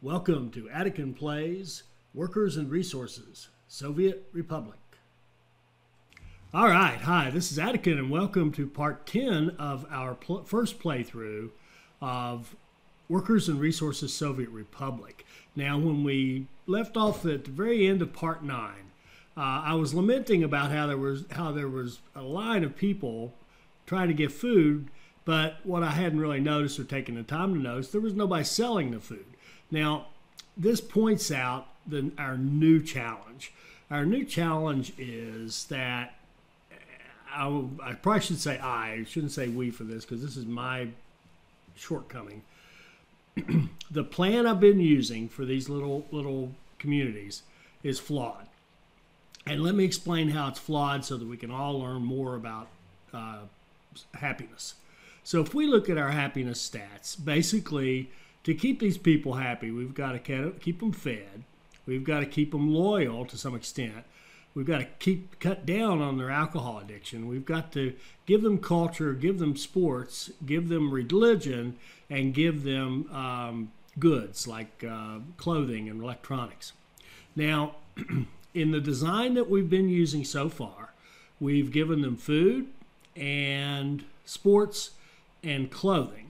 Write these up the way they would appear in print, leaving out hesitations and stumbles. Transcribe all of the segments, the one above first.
Welcome to Attican Plays, Workers and Resources, Soviet Republic. All right, hi, this is Attican, and welcome to part 10 of our first playthrough of Workers and Resources, Soviet Republic. Now, when we left off at the very end of part 9, I was lamenting about how there was a line of people trying to get food, but what I hadn't really noticed or taken the time to notice, there was nobody selling the food. Now, this points out our new challenge. Our new challenge is that, I probably should say I shouldn't say we for this because this is my shortcoming. The plan I've been using for these little communities is flawed. And let me explain how it's flawed so that we can all learn more about happiness. So if we look at our happiness stats, basically, to keep these people happy, we've got to keep them fed. We've got to keep them loyal to some extent. We've got to cut down on their alcohol addiction. We've got to give them culture, give them sports, give them religion, and give them goods like clothing and electronics. Now, in the design that we've been using so far, we've given them food and sports and clothing.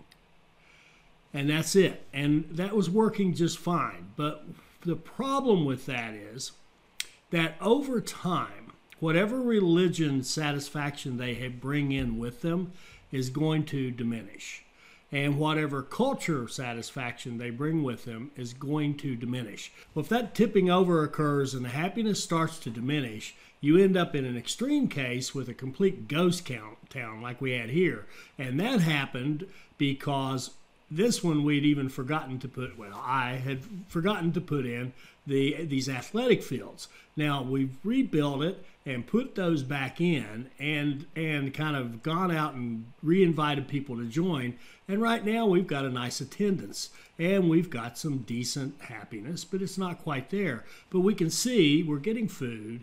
And that's it. And that was working just fine. But the problem with that is that over time, whatever religion satisfaction they bring in with them is going to diminish. And whatever culture satisfaction they bring with them is going to diminish. Well, if that tipping over occurs and the happiness starts to diminish, you end up in an extreme case with a complete ghost town like we had here. And that happened because this one we'd even forgotten to put, I had forgotten to put in these athletic fields. Now we've rebuilt it and put those back in and kind of gone out and re-invited people to join. And right now we've got a nice attendance and we've got some decent happiness, but it's not quite there. But we can see we're getting food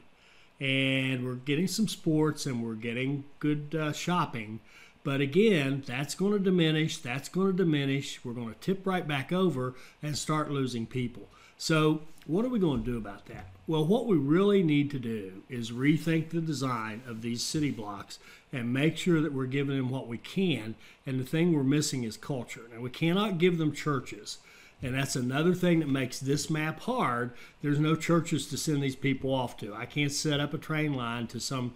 and we're getting some sports and we're getting good shopping. But again, that's going to diminish. That's going to diminish. We're going to tip right back over and start losing people. So what are we going to do about that? Well, what we really need to do is rethink the design of these city blocks and make sure that we're giving them what we can. And the thing we're missing is culture. Now, we cannot give them churches. And that's another thing that makes this map hard. There's no churches to send these people off to. I can't set up a train line to some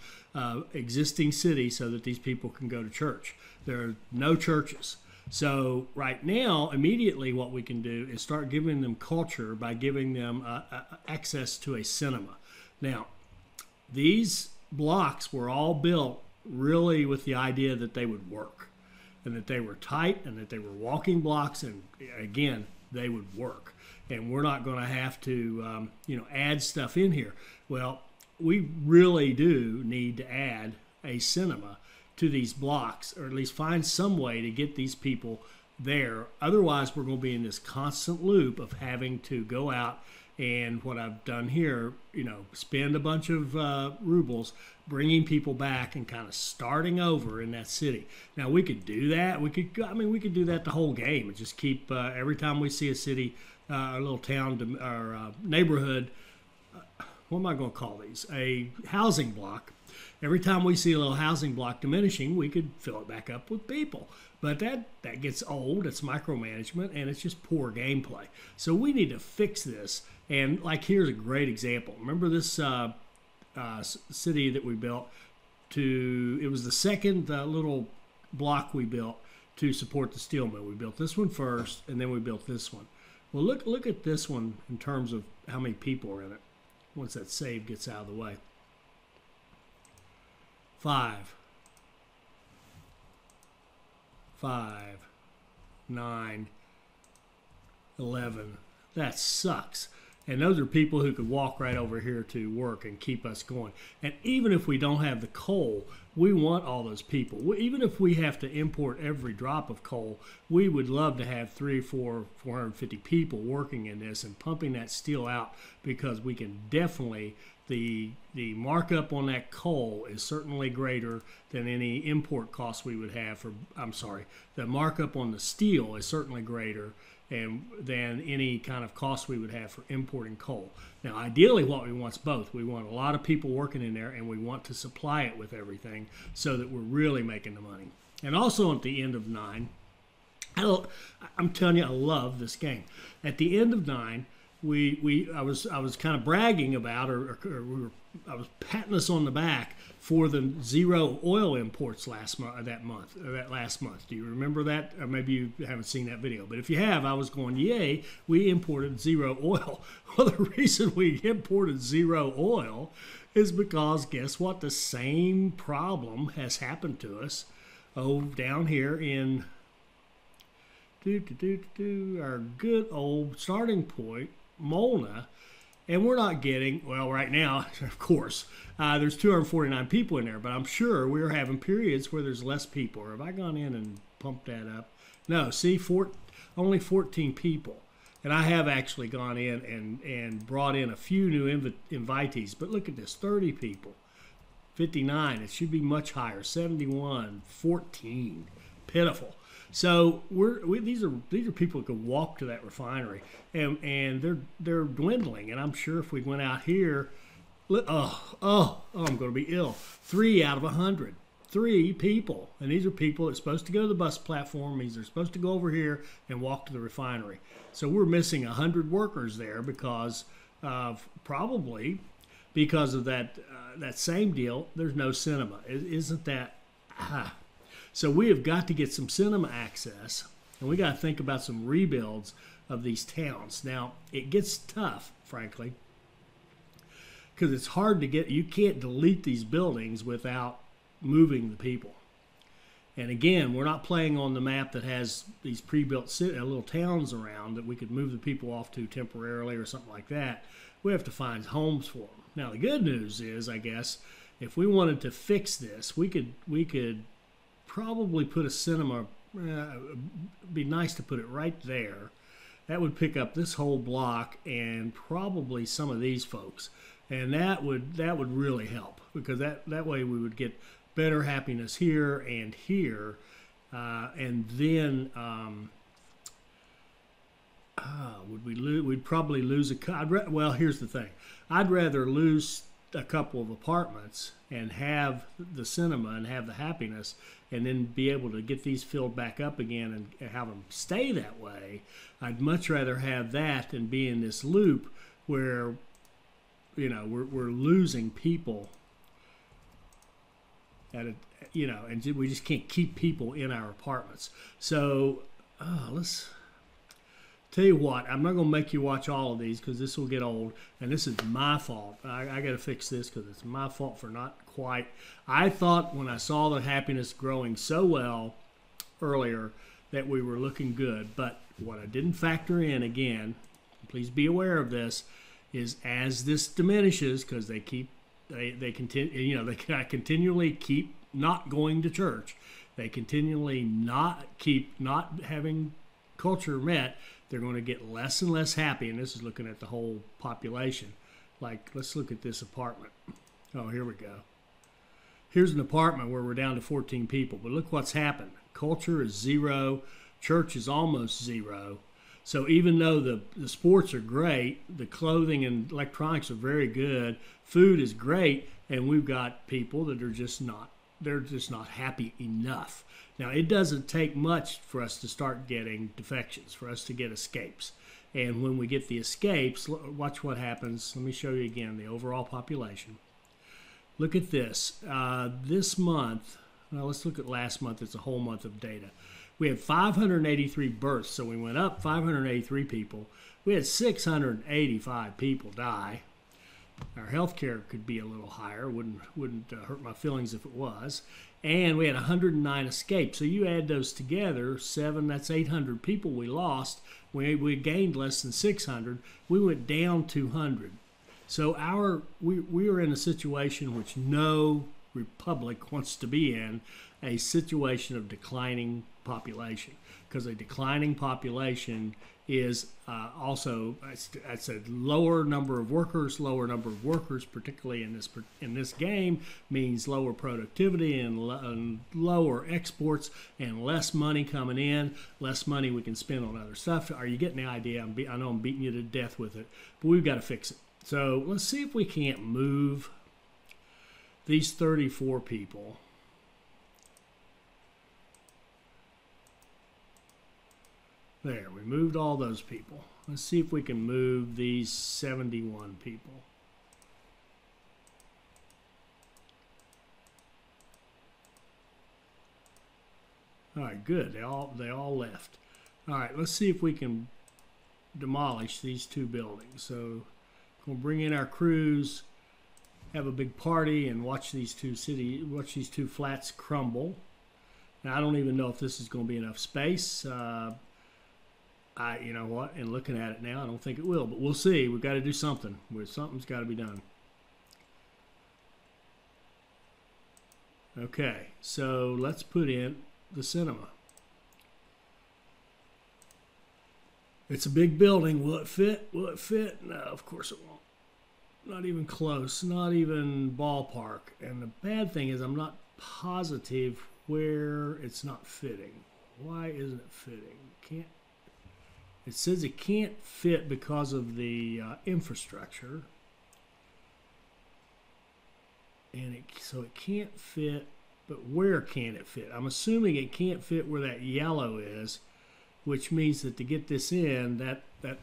existing city so that these people can go to church. There are no churches. So right now, immediately what we can do is start giving them culture by giving them access to a cinema. Now, these blocks were all built really with the idea that they would work and that they were tight and that they were walking blocks. And again, they would work, and we're not going to have to, add stuff in here. Well, we really do need to add a cinema to these blocks, or at least find some way to get these people there. Otherwise, we're going to be in this constant loop of having to go out and what I've done here, spend a bunch of rubles, bringing people back and kind of starting over in that city. Now, we could do that. We could do that the whole game and just keep, every time we see a city, a little town or neighborhood, what am I going to call these? A housing block. Every time we see a little housing block diminishing, we could fill it back up with people. But that gets old. It's micromanagement, and it's just poor gameplay. So we need to fix this. And like here's a great example. Remember this city that we built it was the second little block we built to support the steel mill. We built this one first, and then we built this one. Well, look at this one in terms of how many people are in it once that save gets out of the way. 5, 9, 11. That sucks. And those are people who could walk right over here to work and keep us going. And even if we don't have the coal, we want all those people. Even if we have to import every drop of coal, we would love to have 450 people working in this and pumping that steel out, because we can definitely, the markup on that coal is certainly greater than any import costs we would have for, the markup on the steel is certainly greater and than any kind of cost we would have for importing coal. Now, ideally, what we want is both. We want a lot of people working in there, and we want to supply it with everything so that we're really making the money. And also at the end of 9, I'm telling you, I love this game. At the end of 9, I was kind of bragging about, I was patting us on the back for the zero oil imports last month. Do you remember that? Or maybe you haven't seen that video. But if you have, I was going, yay, we imported zero oil. Well, the reason we imported zero oil is because, guess what? The same problem has happened to us down here in our good old starting point, Molna. And we're not getting, well, right now, of course, there's 249 people in there, but I'm sure we're having periods where there's less people. Or have I gone in and pumped that up? No, see, only 14 people. And I have actually gone in and brought in a few new invitees. But look at this, 30 people, 59. It should be much higher, 71, 14. Pitiful. So these are people who could walk to that refinery, and they're dwindling. And I'm sure if we went out here, I'm going to be ill. 3 out of 100, 3 people, and these are people that's supposed to go to the bus platform. They're supposed to go over here and walk to the refinery. So we're missing 100 workers there because of probably because of that same deal. There's no cinema. Isn't that? So we have got to get some cinema access, and we got to think about some rebuilds of these towns. Now, it gets tough, frankly, because it's hard to get. You can't delete these buildings without moving the people. And again, we're not playing on the map that has these pre-built little towns around that we could move the people off to temporarily or something like that. We have to find homes for them. Now, the good news is, I guess, if we wanted to fix this, we could probably put a cinema. It'd be nice to put it right there. That would pick up this whole block and probably some of these folks, and that would really help, because that way we would get better happiness here and here, and then we'd probably lose well, here's the thing. I'd rather lose a couple of apartments and have the cinema and have the happiness, and then be able to get these filled back up again and have them stay that way. I'd much rather have that than be in this loop where, we're losing people and we just can't keep people in our apartments. So let's tell you what, I'm not going to make you watch all of these because this will get old, and this is my fault. I got to fix this because it's my fault for not quite. I thought when I saw the happiness growing so well earlier that we were looking good, but what I didn't factor in, again, please be aware of this, is as this diminishes, because they continually keep not going to church, they continually not having culture met, they're going to get less and less happy. And this is looking at the whole population. Like, let's look at this apartment. Oh, here we go. Here's an apartment where we're down to 14 people, but look what's happened. Culture is 0, church is almost 0. So even though the sports are great, the clothing and electronics are very good, food is great, and we've got people that are just not happy enough. Now, it doesn't take much for us to start getting defections, for us to get escapes. And when we get the escapes, watch what happens. Let me show you again the overall population. Look at this. This month, well, let's look at last month. It's a whole month of data. We had 583 births, so we went up 583 people. We had 685 people die. Our health care could be a little higher. Wouldn't hurt my feelings if it was. And we had 109 escapes. So you add those together, 7, that's 800 people we lost. We gained less than 600. We went down 200. So we are in a situation which no republic wants to be in, a situation of declining population, because a declining population is also it's a lower number of workers. Lower number of workers, particularly in this game, means lower productivity and lower exports and less money coming in, less money we can spend on other stuff. Are you getting the idea? I know I'm beating you to death with it, but we've got to fix it. So let's see if we can't move these 34 people. There, we moved all those people. Let's see if we can move these 71 people. All right, good. They all left. All right, let's see if we can demolish these two buildings. So we'll bring in our crews, have a big party, and watch these two flats crumble. Now I don't even know if this is going to be enough space. You know what? And looking at it now, I don't think it will, but we'll see. We've got to do something. Something's got to be done. Okay, so let's put in the cinema. It's a big building. Will it fit? Will it fit? No, of course it won't. Not even close. Not even ballpark. And the bad thing is I'm not positive where it's not fitting. Why isn't it fitting? It says it can't fit because of the infrastructure. And so it can't fit, but where can it fit? I'm assuming it can't fit where that yellow is, which means that to get this in, that that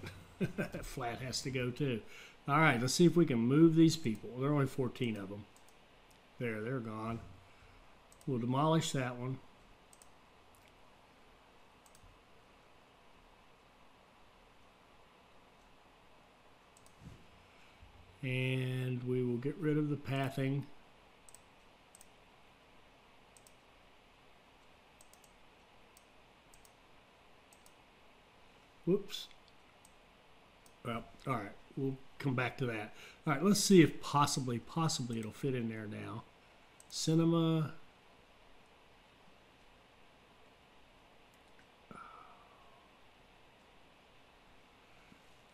flat has to go too. All right, let's see if we can move these people. There are only 14 of them. There, they're gone. We'll demolish that one. And we will get rid of the pathing. Whoops. Well, all right. We'll come back to that. All right, let's see if possibly it'll fit in there now. Cinema.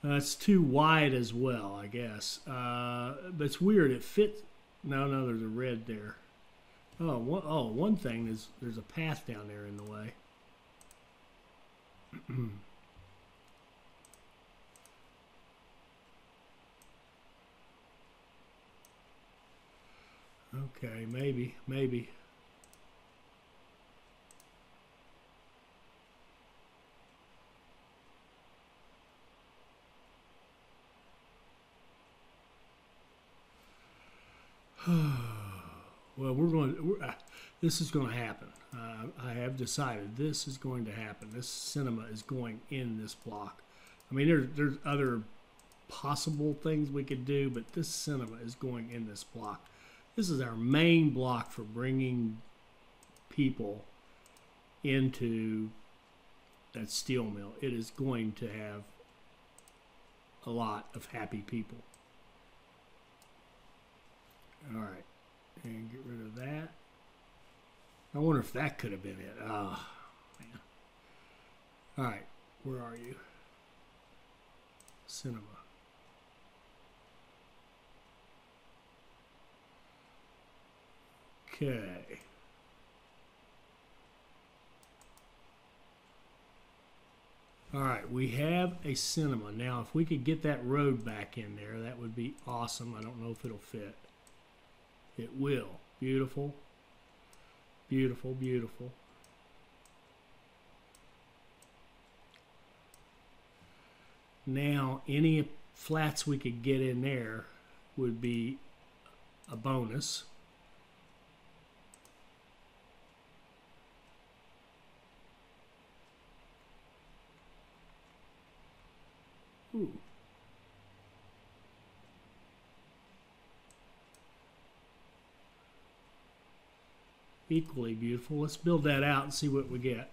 It's too wide as well, I guess. But it's weird. It fits. No, there's a red there. One thing is there's a path down there in the way. Okay, maybe. Well, this is going to happen. I have decided this is going to happen. This cinema is going in this block. I mean, there's other possible things we could do, but this cinema is going in this block. This is our main block for bringing people into that steel mill. It is going to have a lot of happy people. All right, and get rid of that. I wonder if that could have been it. Oh, man. All right, where are you? Cinema. Okay. All right, we have a cinema. Now, if we could get that road back in there, that would be awesome. I don't know if it'll fit. It will. Beautiful. Beautiful, beautiful. Now, any flats we could get in there would be a bonus. Ooh. Equally beautiful. Let's build that out and see what we get.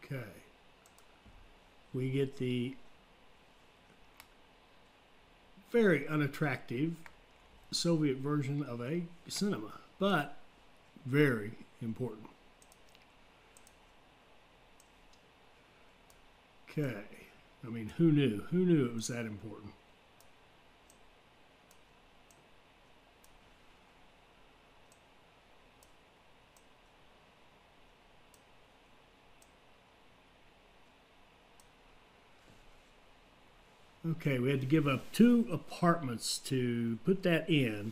Okay. We get the very unattractive Soviet version of a cinema. but very important. Okay. I mean, who knew? Who knew it was that important? Okay, we had to give up 2 apartments to put that in.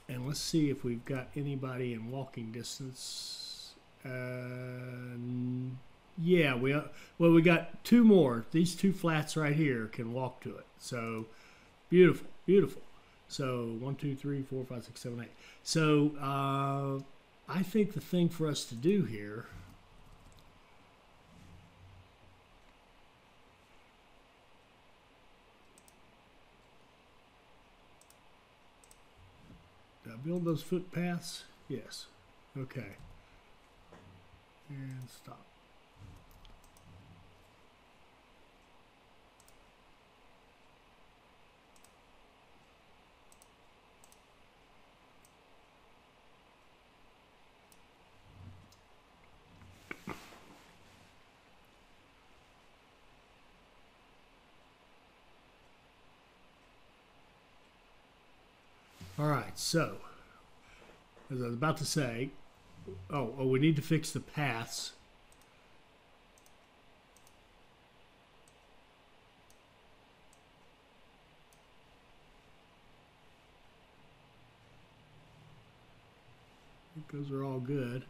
And let's see if we've got anybody in walking distance. Yeah, we got 2 more. These 2 flats right here can walk to it. So beautiful, beautiful. So 1, 2, 3, 4, 5, 6, 7, 8. So I think the thing for us to do here. Did I build those footpaths? Yes. Okay. And stop. All right, so as I was about to say, we need to fix the paths. I think those are all good.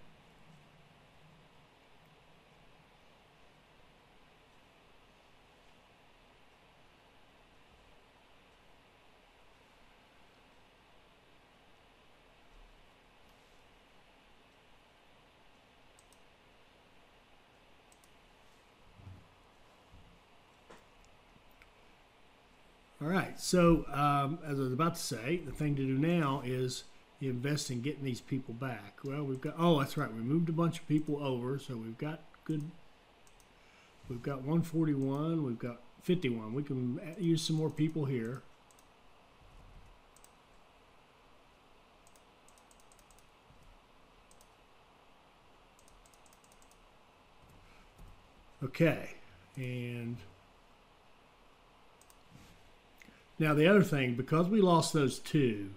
All right, so as I was about to say, the thing to do now is invest in getting these people back. Well, we've got, that's right, we moved a bunch of people over, so we've got 141, we've got 51. We can use some more people here. Okay, and now the other thing, because we lost those 2,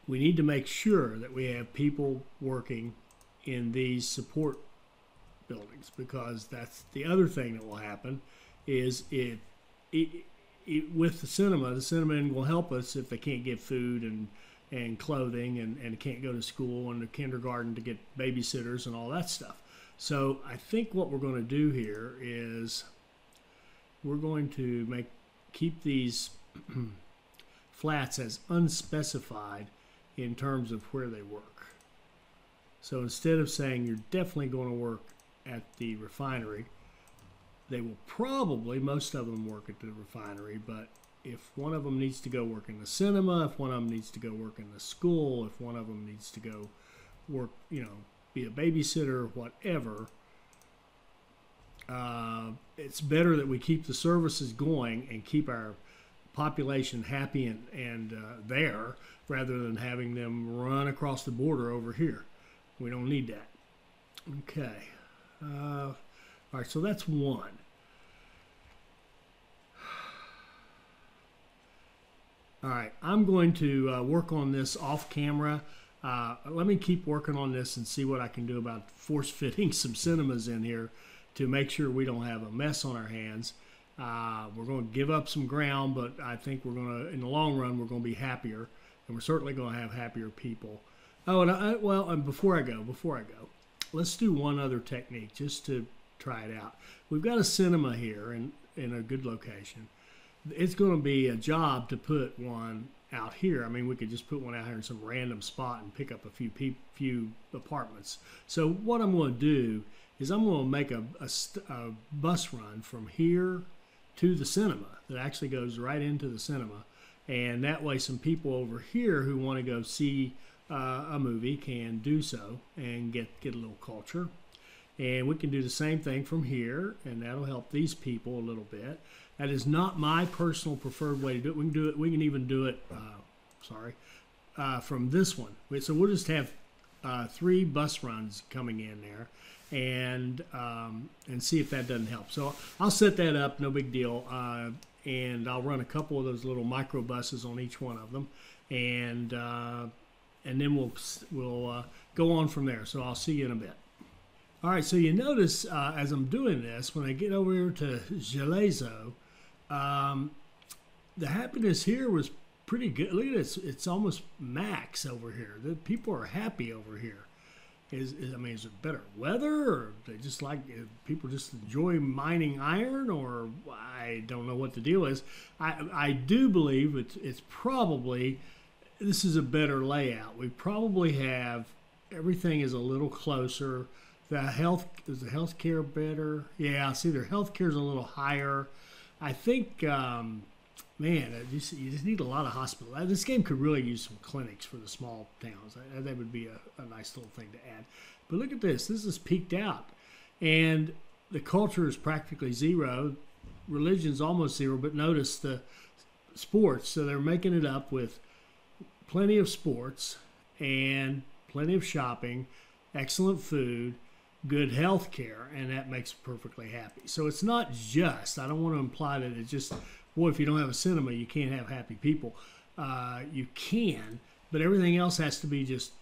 we need to make sure that we have people working in these support buildings, because that's the other thing that will happen is with the cinema will help us if they can't get food and clothing and can't go to school and the kindergarten to get babysitters and all that stuff. So I think what we're going to do here is we're going to keep these flats as unspecified in terms of where they work. So instead of saying you're definitely going to work at the refinery, they will probably, most of them work at the refinery, but if one of them needs to go work in the cinema, if one of them needs to go work in the school, if one of them needs to go work, be a babysitter, whatever, it's better that we keep the services going and keep our population happy and there, rather than having them run across the border over here. We don't need that. Okay. All right, so that's 1. All right, I'm going to work on this off camera. Let me keep working on this and see what I can do about force fitting some cinemas in here to make sure we don't have a mess on our hands. We're going to give up some ground, but I think we're going to, in the long run, we're going to be happier, and we're certainly going to have happier people. Oh, and before I go, let's do one other technique just to try it out. We've got a cinema here in a good location. It's going to be a job to put one out here. I mean, we could just put one out here in some random spot and pick up a few apartments. So what I'm going to do is I'm going to make a bus run from here to the cinema that actually goes right into the cinema. And that way some people over here who want to go see a movie can do so and get a little culture. And we can do the same thing from here, and that'll help these people a little bit. That is not my personal preferred way to do it. We can even do it, from this one. So we'll just have 3 bus runs coming in there, and see if that doesn't help. So I'll set that up, no big deal, and I'll run a couple of those little micro buses on each one of them, and then we'll go on from there. So I'll see you in a bit. All right, so you notice as I'm doing this, when I get over here to Gelezo, the happiness here was pretty good. Look at this; it's almost max over here. The people are happy over here. Is it better weather, or they just people just enjoy mining iron, or I don't know what the deal is. I do believe it's probably, this is a better layout. We probably have everything is a little closer. Is the healthcare better? Yeah, see, their healthcare is a little higher. I think, man, you just need a lot of hospitals. This game could really use some clinics for the small towns. That would be a nice little thing to add. But look at this. This is peaked out. And the culture is practically zero. Religion's almost zero, but notice the sports. So they're making it up with plenty of sports and plenty of shopping, excellent food, good health care, and that makes them perfectly happy. So it's not just, I don't want to imply that it's just, boy, if you don't have a cinema, you can't have happy people. You can, but everything else has to be just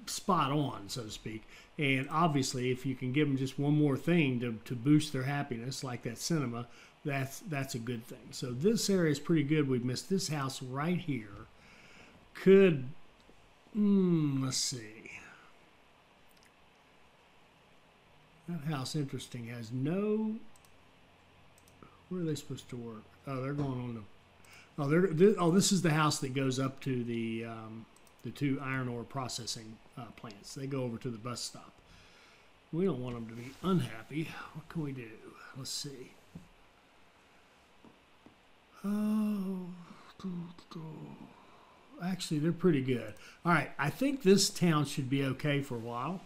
spot on, so to speak. And obviously, if you can give them just one more thing to boost their happiness, like that cinema, that's a good thing. So this area is pretty good. We've missed this house right here. Let's see. That house, interesting, has no, where are they supposed to work? Oh, they're going on the, this is the house that goes up to the 2 iron ore processing plants. They go over to the bus stop. We don't want them to be unhappy. What can we do? Let's see. Oh, actually, they're pretty good. All right, I think this town should be okay for a while.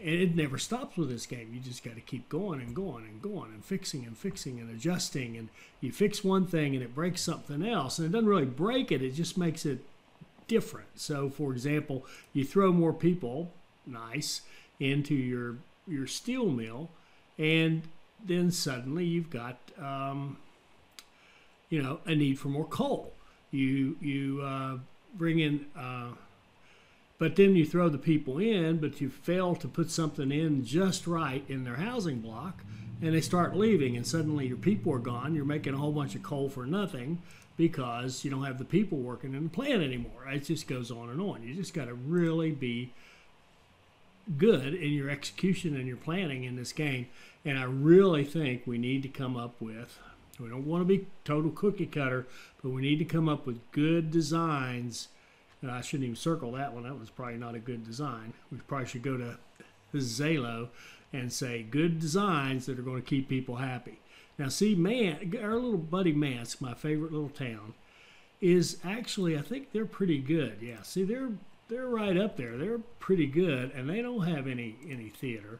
And it never stops with this game. You just got to keep going and going and going and fixing and adjusting. And you fix one thing and it breaks something else. And it doesn't really break it. It just makes it different. So, for example, you throw more people, nice, into your steel mill. And then suddenly you've got, a need for more coal. You bring in... but then you throw the people in, but you fail to put something in just right in their housing block, and they start leaving, and suddenly your people are gone. You're making a whole bunch of coal for nothing because you don't have the people working in the plant anymore. It just goes on and on. You just got to really be good in your execution and your planning in this game, and I really think we need to come up with, we don't want to be total cookie cutter, but we need to come up with good designs. I shouldn't even circle that one. That was probably not a good design. We probably should go to Zalo and say good designs that are going to keep people happy. Now, see, our little buddy Mansk, my favorite little town, is actually, I think they're pretty good. Yeah, see, they're right up there. They're pretty good, and they don't have any theater.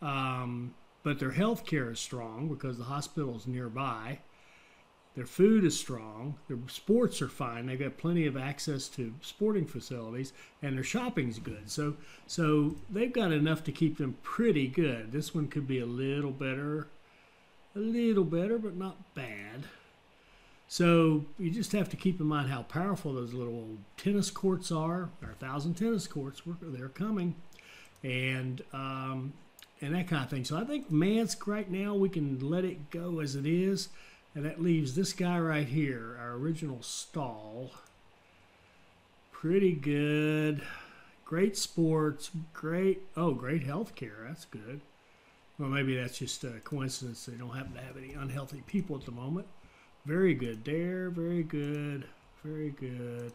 But their health care is strong because the hospital is nearby. Their food is strong. Their sports are fine. They've got plenty of access to sporting facilities, and their shopping's good. So they've got enough to keep them pretty good. This one could be a little better, but not bad. So you just have to keep in mind how powerful those little old tennis courts are. There are 1,000 tennis courts. They're coming, and that kind of thing. So I think Mansk right now, we can let it go as it is. And that leaves this guy right here, our original stall. Pretty good. Great sports. Great health care. That's good. Well, maybe that's just a coincidence. They don't happen to have any unhealthy people at the moment. Very good there. Very good. Very good.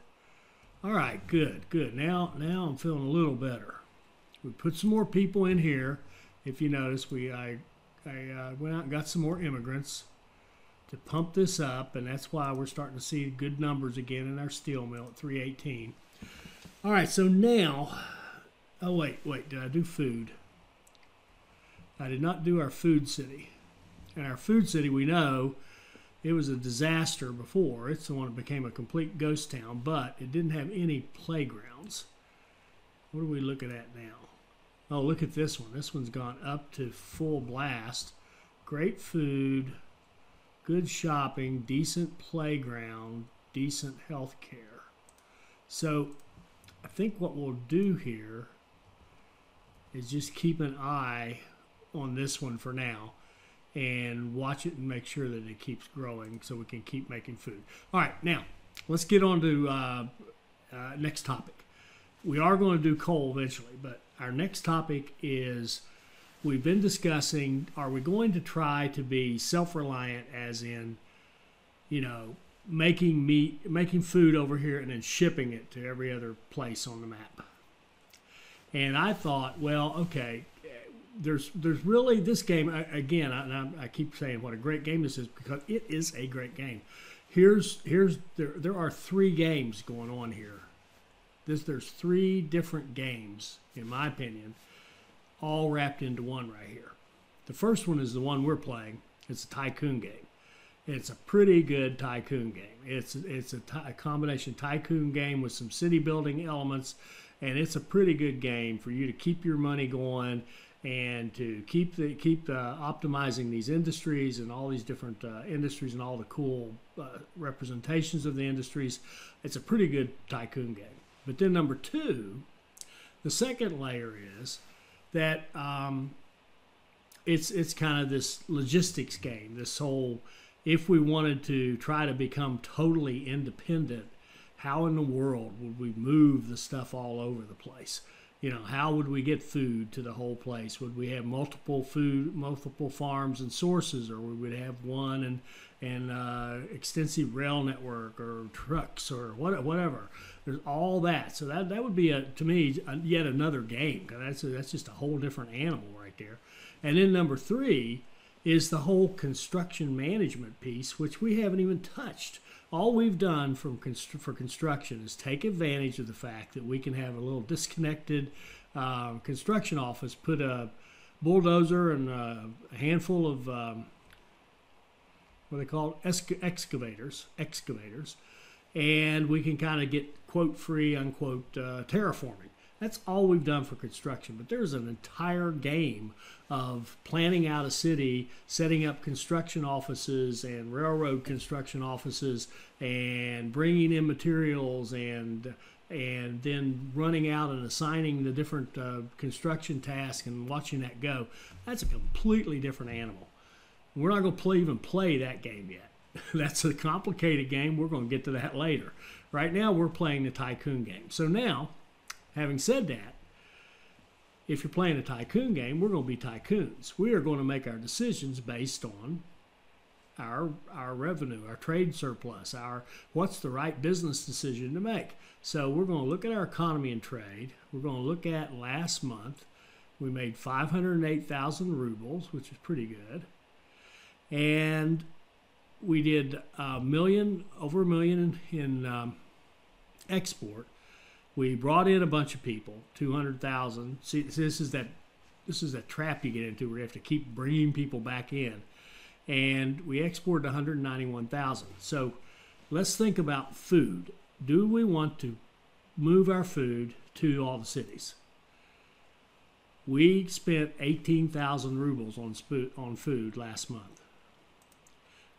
All right, good. Now I'm feeling a little better. We put some more people in here. If you notice, I went out and got some more immigrants to pump this up, and that's why we're starting to see good numbers again in our steel mill at 318. All right, so now, oh wait, did I do food? I did not do our food city. And our food city, we know It was a disaster before. It's the one that became a complete ghost town, but it didn't have any playgrounds. What are we looking at now? Oh, look at this one. This one's gone up to full blast. Great food, good shopping, decent playground, decent health care. So I think what we'll do here is just keep an eye on this one for now and watch it and make sure that it keeps growing so we can keep making food. All right, now let's get on to next topic. We are going to do coal eventually, but our next topic is we've been discussing, are we going to try to be self-reliant, as in, you know, making food over here and then shipping it to every other place on the map. And I thought, well, okay, there's really this game, again, I keep saying what a great game this is because it is a great game. There are 3 games going on here. There's 3 different games, in my opinion, all wrapped into one right here. The first one is the one we're playing. It's a tycoon game. It's a pretty good tycoon game. It's a combination tycoon game with some city building elements, and it's a pretty good game for you to keep your money going and to keep optimizing these industries and all these different industries and all the cool representations of the industries. It's a pretty good tycoon game. But then number 2, the second layer is that it's kind of this logistics game, this whole, if we wanted to try to become totally independent, how in the world would we move the stuff all over the place? You know, how would we get food to the whole place? Would we have multiple farms and sources, or would we have one and extensive rail network or trucks or whatever? There's all that. So that would be, to me, yet another game. That's just a whole different animal right there. And then number 3 is the whole construction management piece, which we haven't even touched. All we've done for construction is take advantage of the fact that we can have a little disconnected construction office, put a bulldozer and a handful of what are they called, excavators, and we can kind of get quote free, unquote, terraforming. That's all we've done for construction. But there's an entire game of planning out a city, setting up construction offices and railroad construction offices, and bringing in materials, and then running out and assigning the different construction tasks and watching that go. That's a completely different animal. We're not going to even play that game yet. That's a complicated game. We're going to get to that later. Right now, we're playing the tycoon game. So now, having said that, if you're playing a tycoon game, we're going to be tycoons. We are going to make our decisions based on our revenue, our trade surplus, what's the right business decision to make. So we're going to look at our economy and trade. We're going to look at last month. We made 508,000 rubles, which is pretty good. And we did over a million in export. We brought in a bunch of people, 200,000. See, this is that trap you get into where you have to keep bringing people back in. And we exported 191,000. So let's think about food. Do we want to move our food to all the cities? We spent 18,000 rubles on food last month.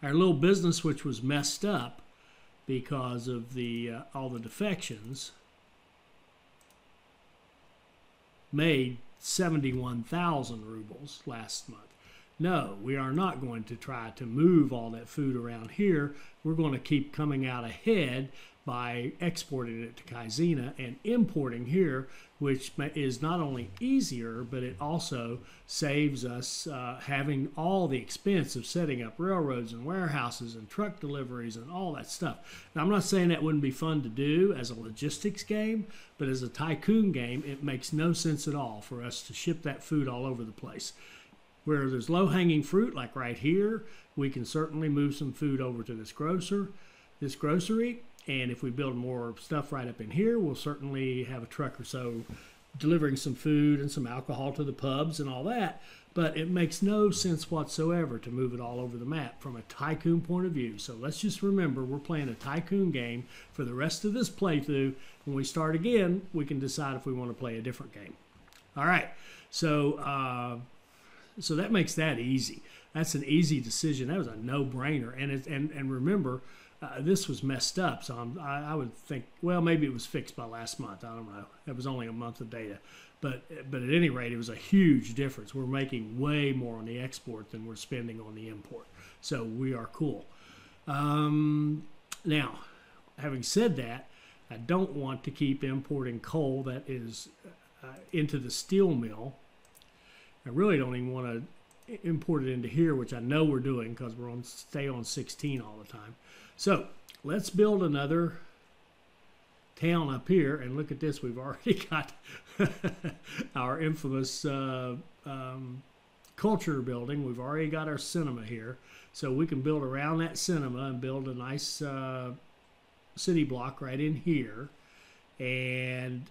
Our little business, which was messed up because of all the defections, made 71,000 rubles last month. No, we are not going to try to move all that food around here. We're going to keep coming out ahead by exporting it to Kaizina and importing here, which is not only easier, but it also saves us having all the expense of setting up railroads and warehouses and truck deliveries and all that stuff. Now, I'm not saying that wouldn't be fun to do as a logistics game, but as a tycoon game, it makes no sense at all for us to ship that food all over the place. Where there's low-hanging fruit, like right here, we can certainly move some food over to this grocery, and if we build more stuff right up in here, we'll certainly have a truck or so delivering some food and some alcohol to the pubs and all that. But it makes no sense whatsoever to move it all over the map from a tycoon point of view. So let's just remember we're playing a tycoon game for the rest of this playthrough. When we start again, we can decide if we want to play a different game. All right, so so that makes that easy. That's an easy decision. That was a no-brainer. And remember, this was messed up. So I would think, well, maybe it was fixed by last month. I don't know. It was only a month of data. But at any rate, it was a huge difference. We're making way more on the export than we're spending on the import. So we are cool. Now, having said that, I don't want to keep importing coal that is into the steel mill. I really don't even want to import it into here, which I know we're doing because we're on stay on 16 all the time. So let's build another town up here, and look at this. We've already got our infamous culture building. We've already got our cinema here, so we can build around that cinema and build a nice city block right in here. And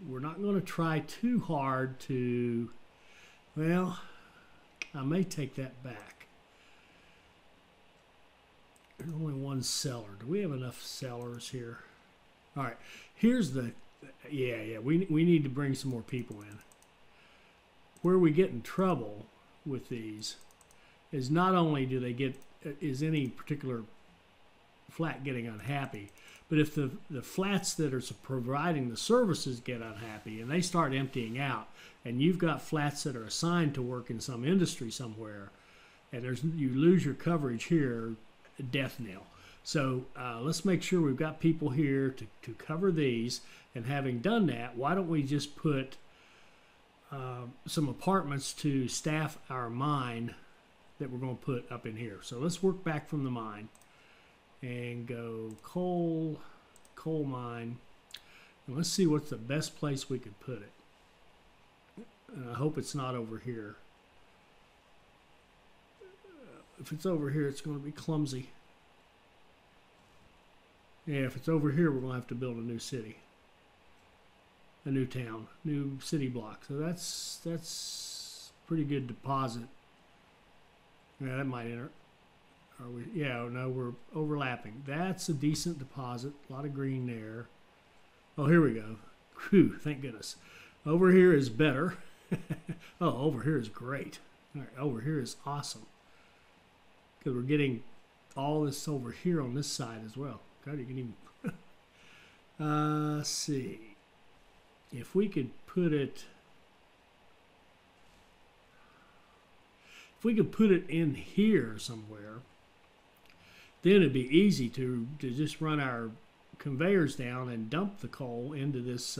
we're not going to try too hard to, well, I may take that back. There's only one cellar. Do we have enough cellars here? All right, here's the, yeah, we need to bring some more people in. Where we get in trouble with these is not only do they get, is any particular flat getting unhappy, but if the flats that are providing the services get unhappy and they start emptying out, and you've got flats that are assigned to work in some industry somewhere, and you lose your coverage here, death knell. So let's make sure we've got people here to cover these. And having done that, why don't we just put some apartments to staff our mine that we're going to put up in here. So let's work back from the mine and go coal mine. And let's see what's the best place we could put it. And I hope it's not over here. If it's over here, it's going to be clumsy. Yeah, if it's over here, we're going to have to build a new city. A new town, new city block. So that's pretty good deposit. Yeah, that might enter. Are we? Yeah, no, we're overlapping. That's a decent deposit. A lot of green there. Oh, here we go. Whew, thank goodness. Over here is better. Oh, over here is great. All right, over here is awesome. Because we're getting all this over here on this side as well. God, you can even... let's see. If we could put it... If we could put it in here somewhere, then it'd be easy to just run our conveyors down and dump the coal into this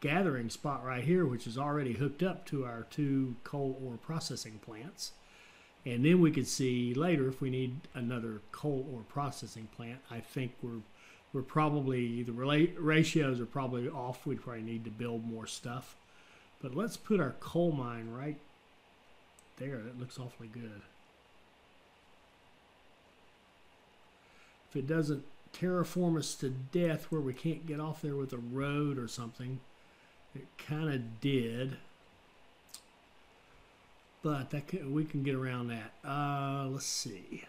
gathering spot right here, which is already hooked up to our 2 coal ore processing plants. And then we could see later if we need another coal ore processing plant. I think we're probably, the ratios are probably off. We'd probably need to build more stuff. But let's put our coal mine right there. That looks awfully good. If it doesn't terraform us to death where we can't get off there with a road or something, it kind of did. But we can get around that. Let's see.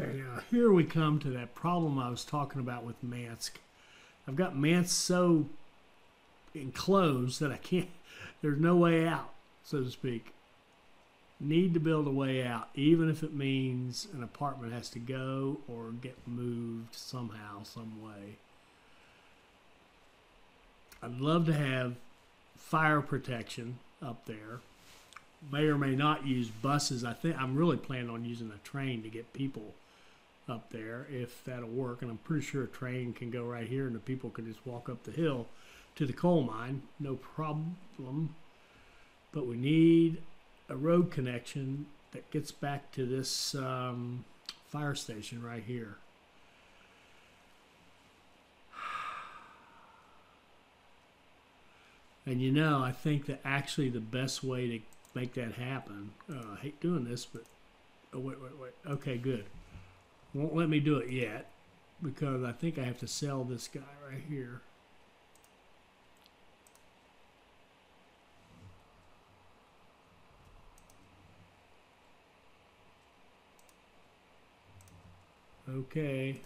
Okay, now here we come to that problem I was talking about with Mansk. I've got Mansk so enclosed that I can't, there's no way out, so to speak. Need to build a way out, even if it means an apartment has to go or get moved somehow, some way. I'd love to have fire protection up there. May or may not use buses. I'm really planning on using a train to get people up there, if that'll work. And I'm pretty sure a train can go right here and the people can just walk up the hill to the coal mine, no problem. But we need a road connection that gets back to this fire station right here. And you know, I think that actually the best way to make that happen, I hate doing this, but, oh, wait. Okay, good. Won't let me do it yet because I think I have to sell this guy right here. Okay.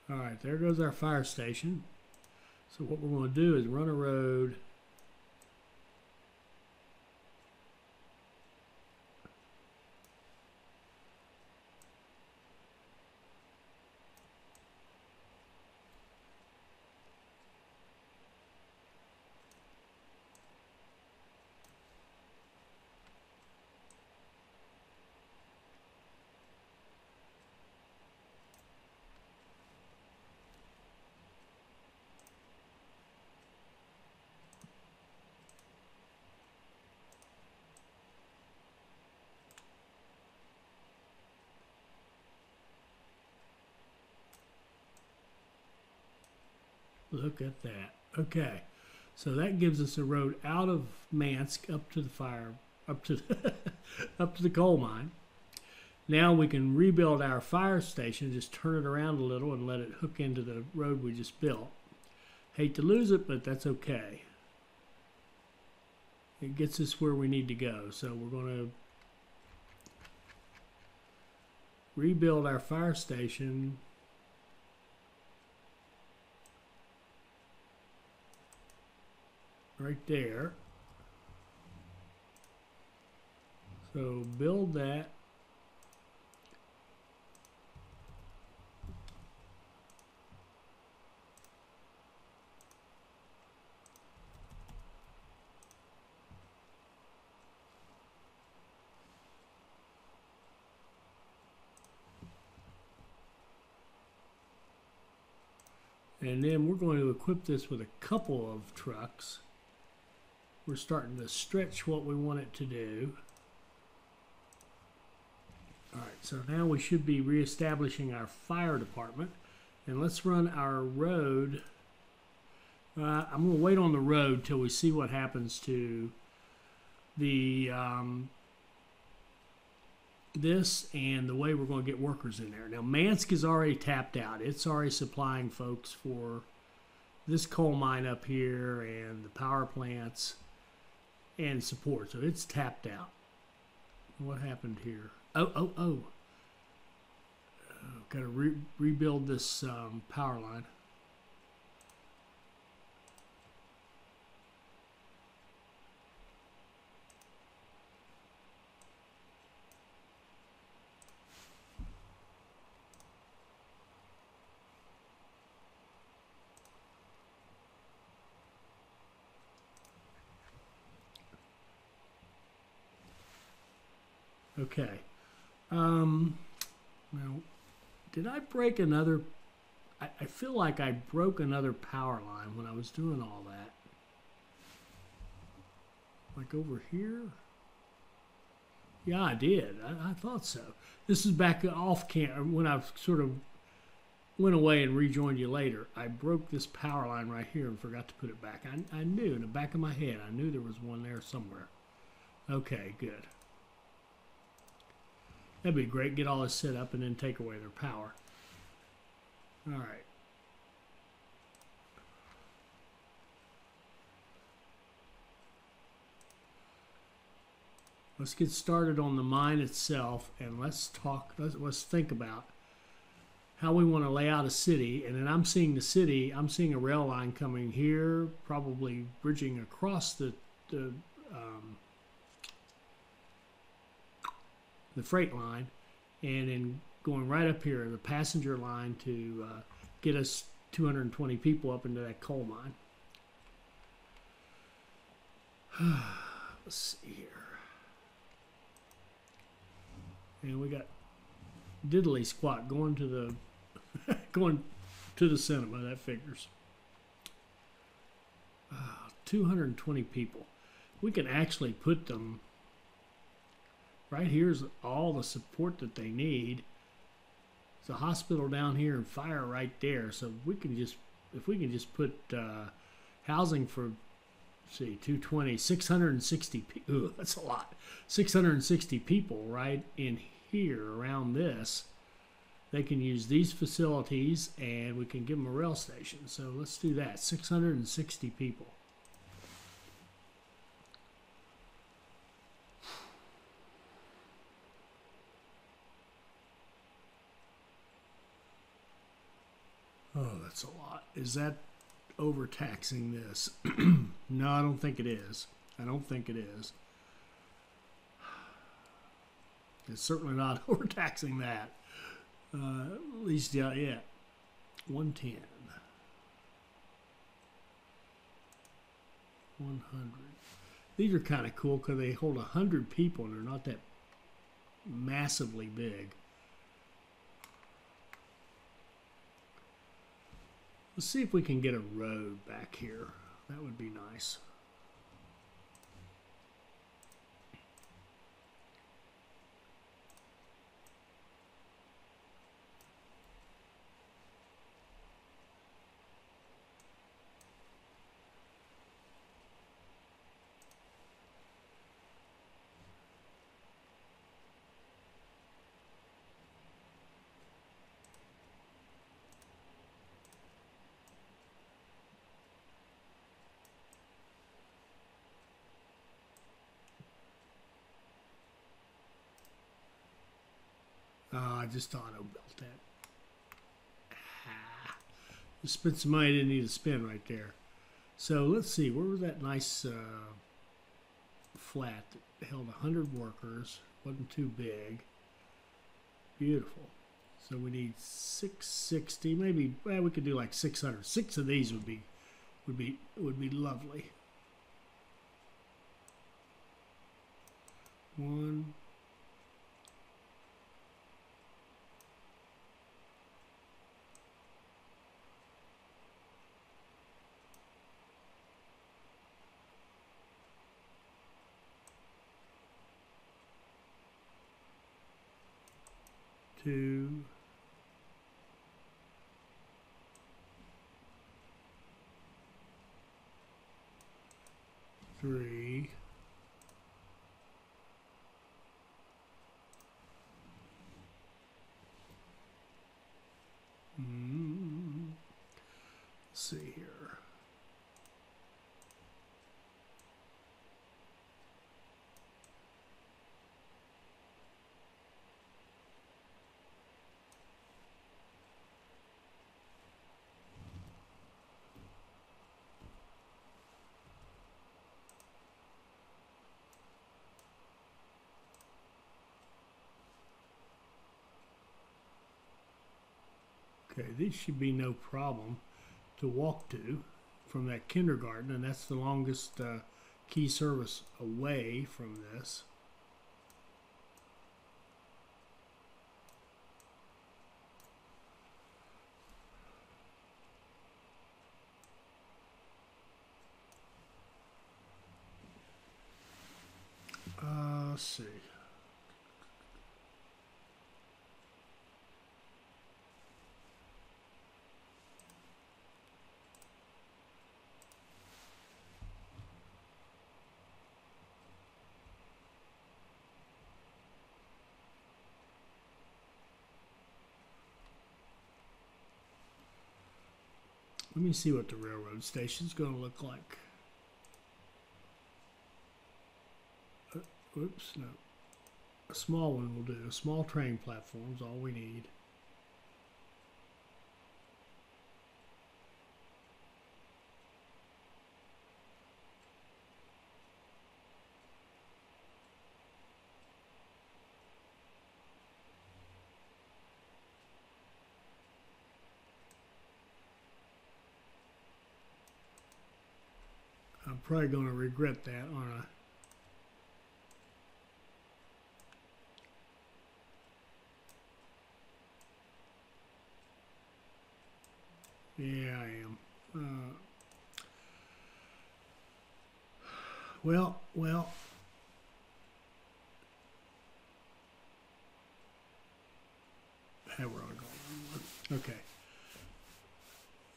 All right, there goes our fire station. So what we're going to do is run a road Look at that. Okay, so that gives us a road out of Mansk up to the fire, up to the, up to the coal mine. Now we can rebuild our fire station, just turn it around a little and let it hook into the road we just built. Hate to lose it, but that's okay. It gets us where we need to go. So we're going to rebuild our fire station. Right there. So build that. And then we're going to equip this with a couple of trucks. We're starting to stretch what we want it to do. All right, so now we should be reestablishing our fire department. And let's run our road. I'm going to wait on the road till we see what happens to the this and the way we're going to get workers in there. Now, Mansk is already tapped out. It's already supplying folks for this coal mine up here and the power plants and support. So it's tapped out. What happened here? Oh. Got to rebuild this power line. Okay. Now, did I break another? I feel like I broke another power line when I was doing all that. Like over here? Yeah, I did. I thought so. This is back off camera when I sort of went away and rejoined you later. I broke this power line right here and forgot to put it back. I knew in the back of my head, I knew there was one there somewhere. Okay, good. That'd be great. Get all this set up and then take away their power. All right. Let's get started on the mine itself, and let's think about how we want to lay out a city. And then I'm seeing the city, I'm seeing a rail line coming here, probably bridging across the freight line, and then going right up here, the passenger line to get us 220 people up into that coal mine. Let's see here. And we got diddly squat going to the going to the cinema. That figures. 220 people. We can actually put them right here's all the support that they need. There's a hospital down here and fire right there. So we can just, if we can just put housing for, see, 220, 660 people. Ooh, that's a lot. 660 people right in here around this. They can use these facilities and we can give them a rail station. So let's do that. 660 people. Oh, that's a lot. Is that overtaxing this? No, I don't think it is. I don't think it is. It's certainly not overtaxing that. At least, yeah. 110. 100. These are kind of cool because they hold 100 people and they're not that massively big. Let's see if we can get a road back here. That would be nice. I just auto built that. Just spent some money I didn't need to spend right there. So let's see, where was that nice flat that held 100 workers? Wasn't too big. Beautiful. So we need 660, maybe. Well, we could do like 600. 6 of these would be lovely. 1. 2. 3. 4. Let's see here. Okay, these should be no problem to walk to from that kindergarten, and that's the longest key service away from this. Let's see. Let me see what the railroad station's going to look like. Oops, no. A small one will do. A small train platform's all we need. I'm probably going to regret that, aren't I? Yeah, I am. Well. Hey, we're on going. Okay.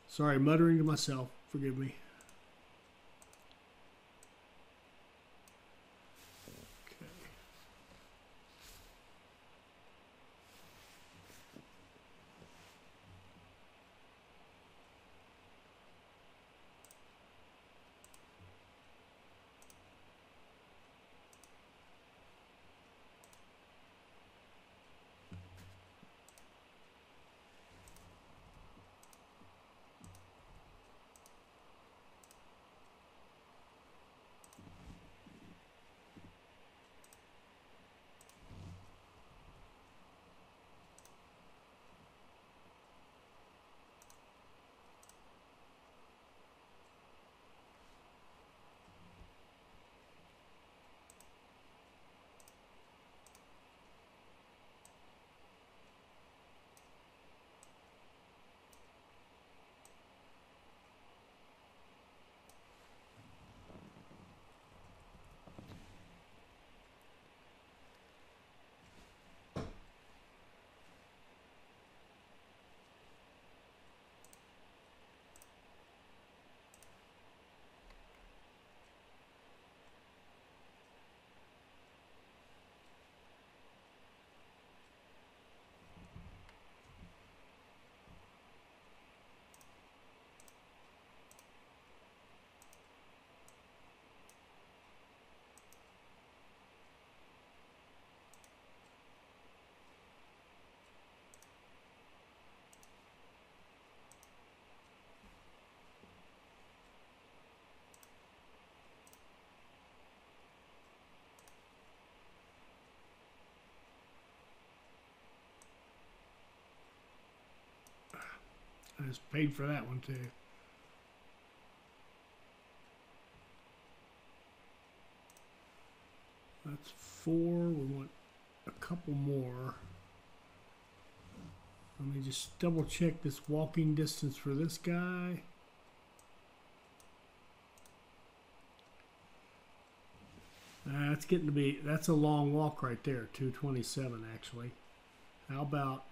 Sorry, muttering to myself. Forgive me. Okay. I just paid for that one too. That's 4. We want a couple more. Let me just double check this walking distance for this guy. That's getting to be, that's a long walk right there, 227 actually. How about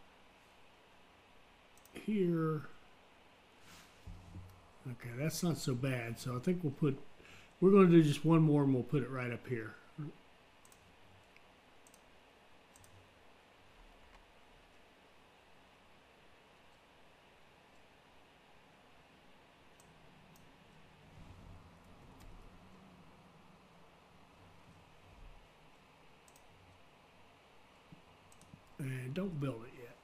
here? Okay, that's not so bad. So I think we're going to do just one more and we'll put it right up here. And don't build it yet.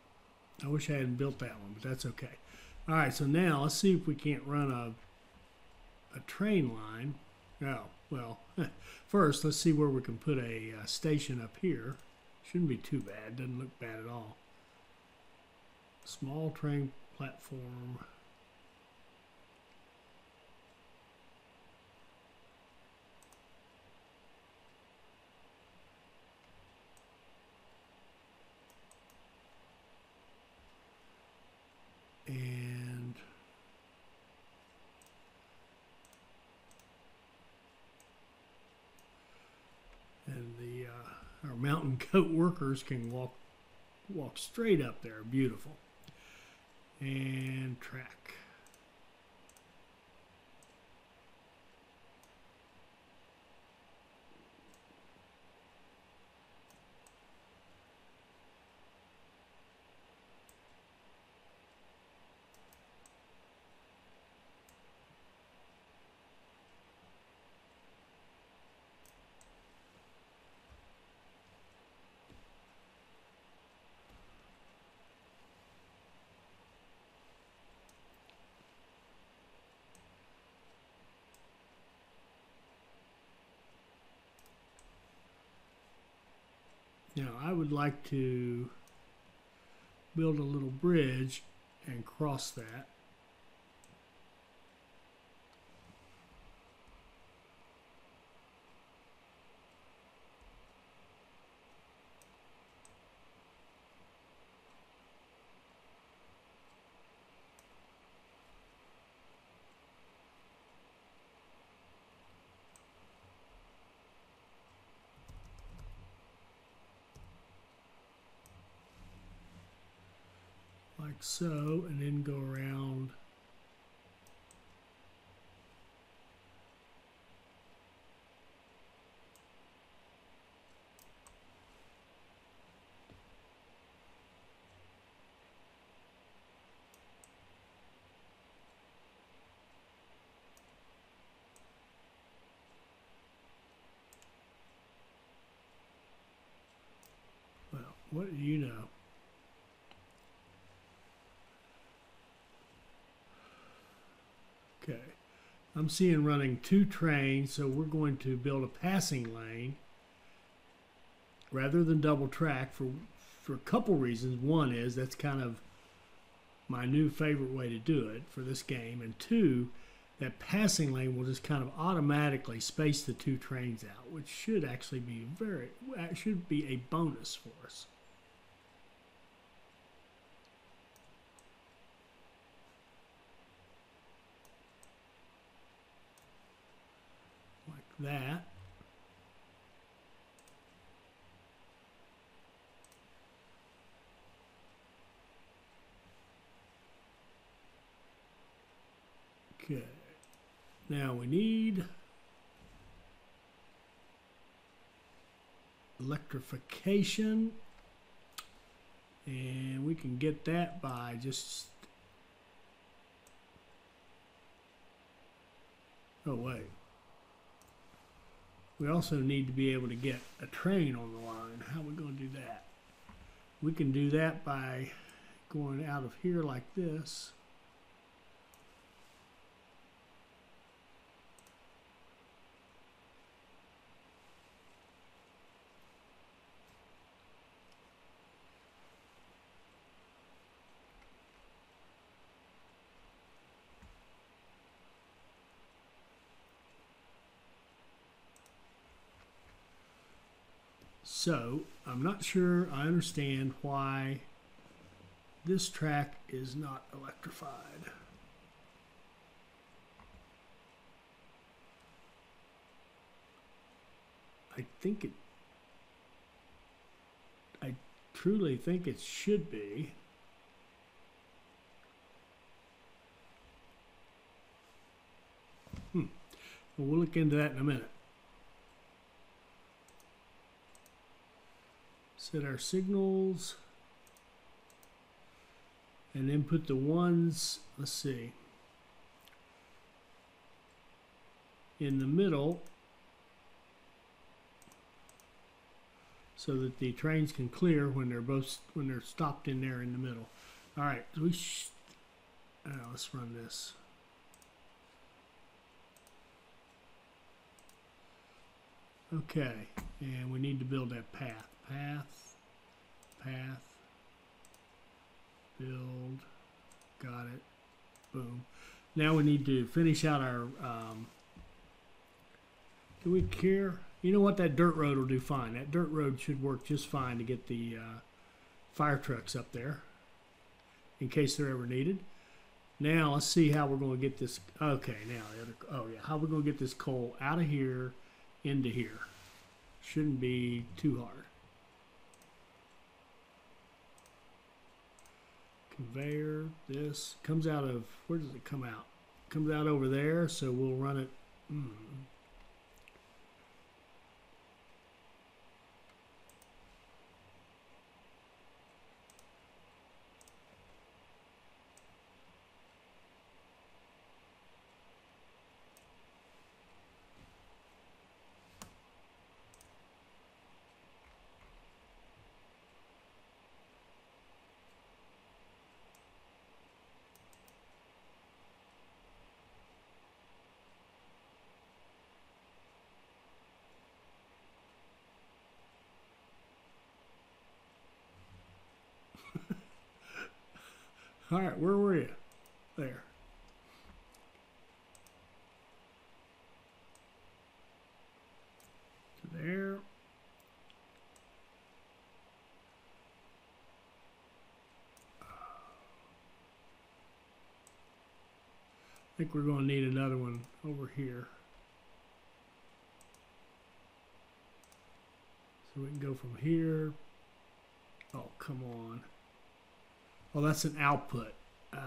I wish I hadn't built that one, but that's okay. All right, so now let's see if we can't run a train line. Oh, well, first let's see where we can put a station up here. Shouldn't be too bad. Doesn't look bad at all. Small train platform. And the our mountain goat workers can walk straight up there. Beautiful. And track. Now I would like to build a little bridge and cross that. like so, and then go around. Well, what do you know? Okay, I'm seeing running 2 trains, so we're going to build a passing lane rather than double track for a couple reasons. One is that's kind of my new favorite way to do it for this game, and 2, that passing lane will just kind of automatically space the 2 trains out, which should actually be should be a bonus for us. That. Okay. Now we need electrification, and we can get that by just, oh wait. We also need to be able to get a train on the line. How are we going to do that? We can do that by going out of here like this. So, I'm not sure I understand why this track is not electrified. I truly think it should be. Well, we'll look into that in a minute. Set our signals, and then put the ones, let's see, in the middle so that the trains can clear when they're stopped in there in the middle. All right, let's run this. Okay, and we need to build that path. Path, build, got it, boom. Now we need to finish out our, do we care? You know what, that dirt road will do fine. That dirt road should work just fine to get the fire trucks up there in case they're ever needed. Now let's see how we're going to get this, okay, now, how we're going to get this coal out of here into here. Shouldn't be too hard. Conveyor, this comes out of, where does it come out? It comes out over there, so we'll run it. All right, where were you? There. To there. I think we're going to need another one over here. So we can go from here. Oh, come on. Oh, that's an output. Oh.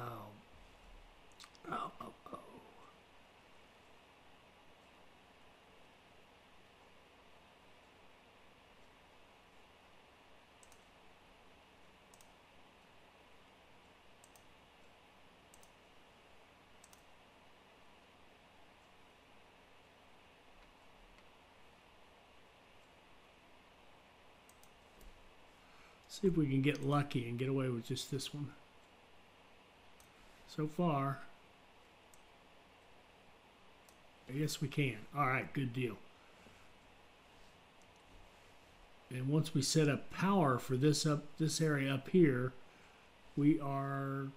Oh, oh, oh. See if we can get lucky and get away with just this one. So far, yes we can. All right, good deal. And once we set up power for this area up here, we are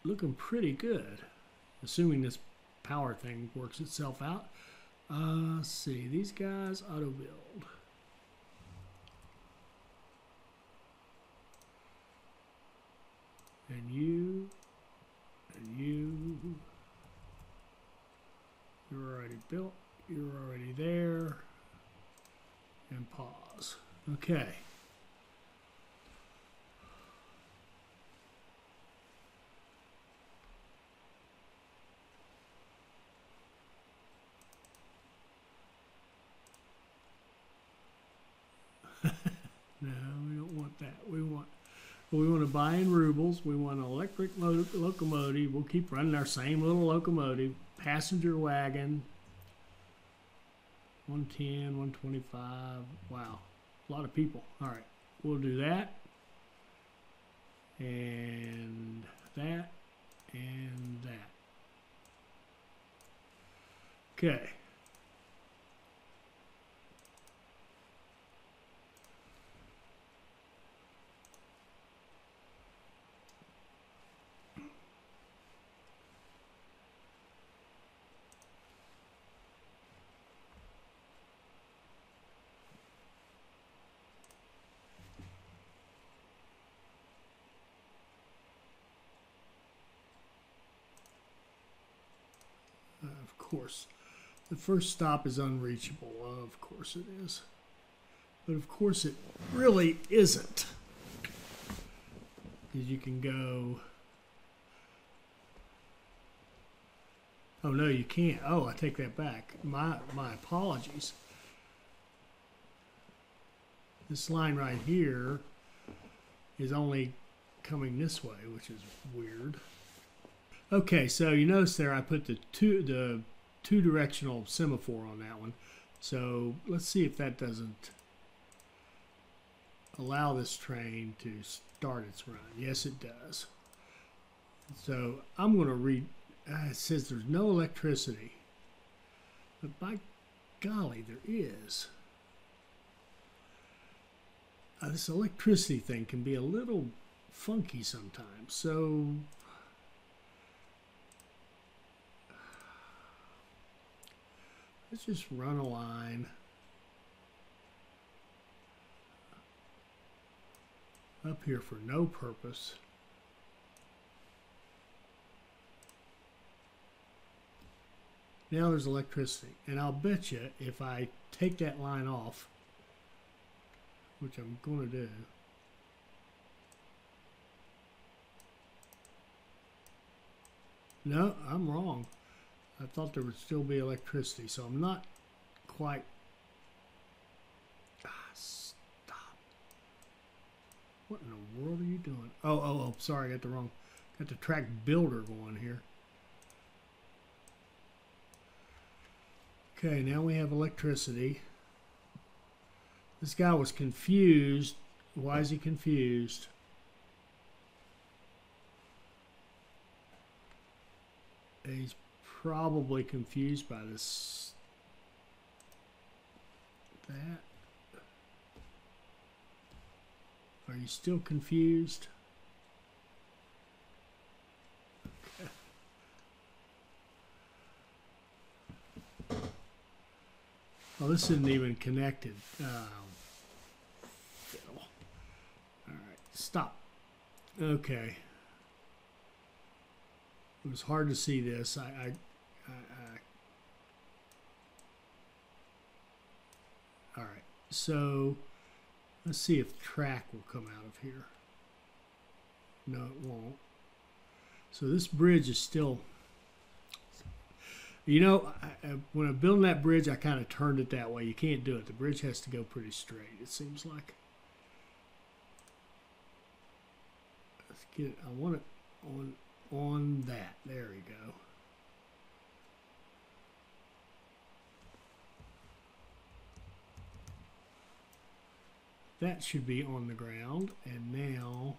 looking pretty good, assuming this power thing works itself out. Let's see, these guys auto build. And you, you're already built, you're already there, and pause. Okay. No, we don't want that. We want to buy in rubles. We want an electric locomotive. We'll keep running our same little locomotive. Passenger wagon. 110, 125. Wow. A lot of people. All right. We'll do that. And that. And that. Okay. Of course, the first stop is unreachable. Of course it is. But of course it really isn't. Because you can go... Oh, no, you can't. Oh, I take that back. My apologies. This line right here is only coming this way, which is weird. Okay, so you notice there I put the two directional semaphore on that one. So let's see if that doesn't allow this train to start its run. Yes, it does. So I'm going to read. It says there's no electricity, but by golly, there is. This electricity thing can be a little funky sometimes. So let's just run a line up here for no purpose. Now there's electricity. And I'll bet you if I take that line off, which I'm going to do, no, I'm wrong. I thought there would still be electricity, so I'm not quite. Stop. What in the world are you doing? Oh, sorry, I got the wrong. Got the track builder going here. Okay, now we have electricity. This guy was confused. Why is he confused? He's probably confused by this. That. Are you still confused? Okay. Oh, this isn't even connected. Fiddle. All right, stop. Okay. It was hard to see this. All right, so let's see if track will come out of here. No, it won't. So this bridge is still, you know, when I'm building that bridge, I kind of turned it that way. You can't do it. The bridge has to go pretty straight, it seems like. Let's get it. I want it on that. There we go. That should be on the ground, and now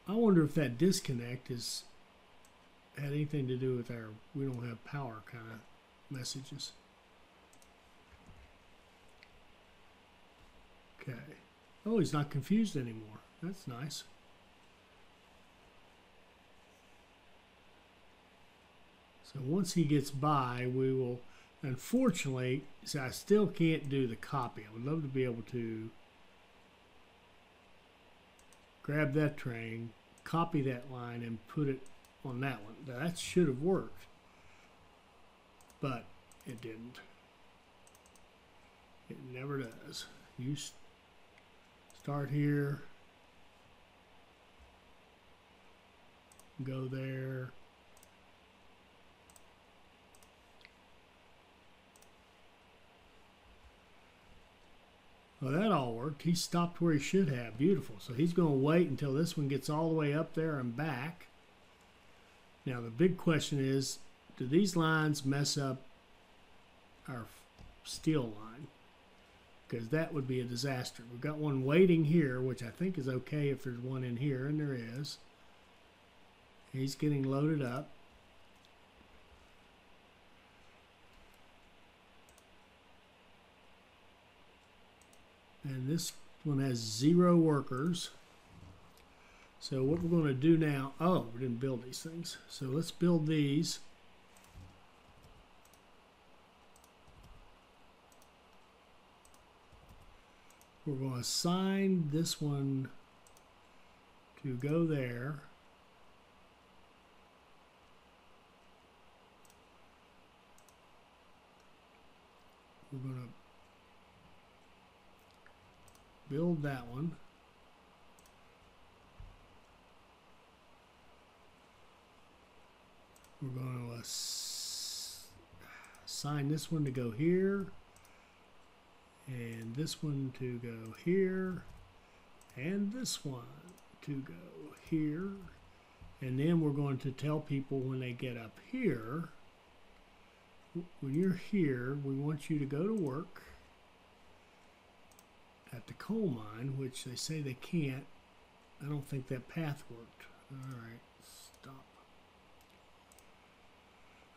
I wonder if that disconnect is had anything to do with our we don't have power kind of messages. Okay. Oh, he's not confused anymore. That's nice. So once he gets by, we will, unfortunately, so I still can't do the copy. I would love to be able to grab that train, copy that line, and put it on that one. That should have worked, but it didn't. It never does. You start here, go there. Well, that all worked. He stopped where he should have. Beautiful. So he's going to wait until this one gets all the way up there and back. Now, the big question is, do these lines mess up our steel line? Because that would be a disaster. We've got one waiting here, which I think is okay if there's one in here, and there is. He's getting loaded up. And this one has 0 workers. So what we're going to do now, oh, we didn't build these things. So let's build these. We're going to assign this one to go there. We're going to build that one. We're going to assign this one to go here, and this one to go here, and this one to go here. And then we're going to tell people when they get up here, when you're here, we want you to go to work at the coal mine, which they say they can't. I don't think that path worked. All right, stop.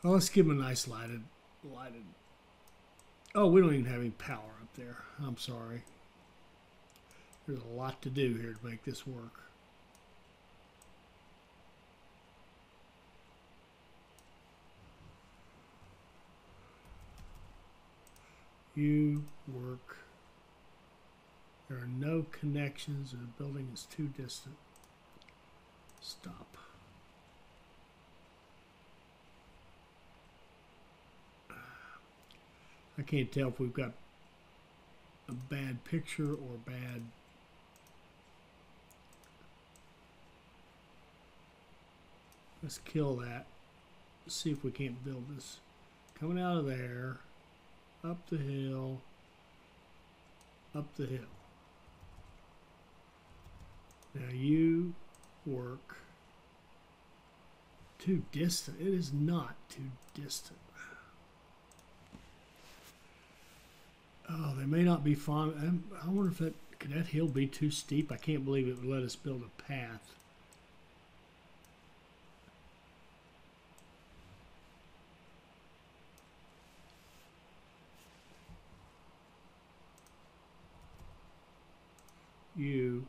Well, let's give them a nice lighted. Oh, we don't even have any power up there. I'm sorry. There's a lot to do here to make this work. You work. There are no connections, and the building is too distant. Stop. I can't tell if we've got a bad picture or bad. Let's kill that. Let's see if we can't build this. Coming out of there, up the hill, up the hill. Now you work too distant. It is not too distant. Oh, they may not be fond. I wonder if could that hill be too steep? I can't believe it would let us build a path. You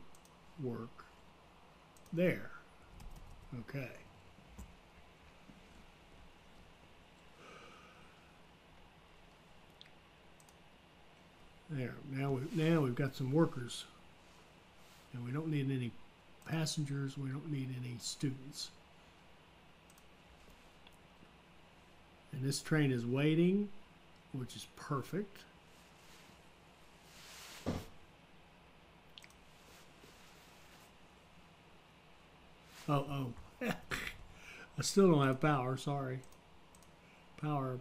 work there. Okay. There. Now we've got some workers, and we don't need any passengers. We don't need any students. And this train is waiting, which is perfect. Oh. I still don't have power, sorry. Power.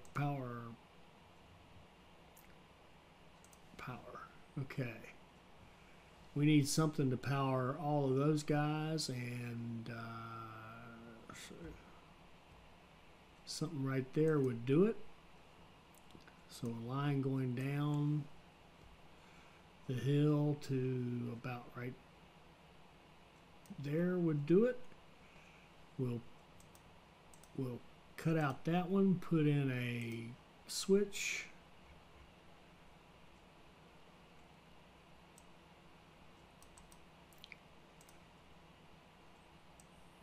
Okay. We need something to power all of those guys, and something right there would do it. So a line going down the hill to about right there would do it. We'll cut out that one, put in a switch.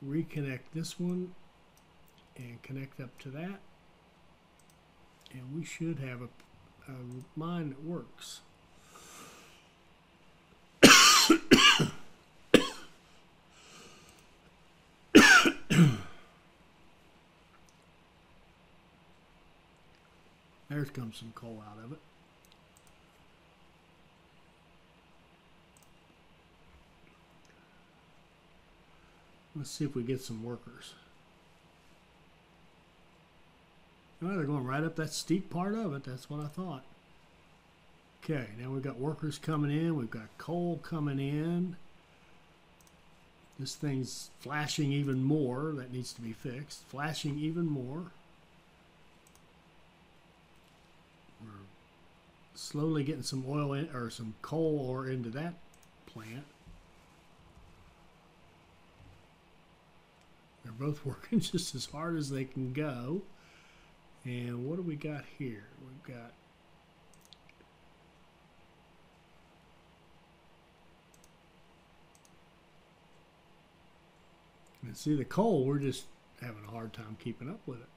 Reconnect this one and connect up to that, and we should have a line that works. There comes some coal out of it. Let's see if we get some workers. Oh, they're going right up that steep part of it. That's what I thought. Okay, now we've got workers coming in. We've got coal coming in. This thing's flashing even more. That needs to be fixed. Flashing even more. We're slowly getting some oil in, or some coal ore into that plant. They're both working just as hard as they can go. And what do we got here? We've got and see the coal, we're just having a hard time keeping up with it.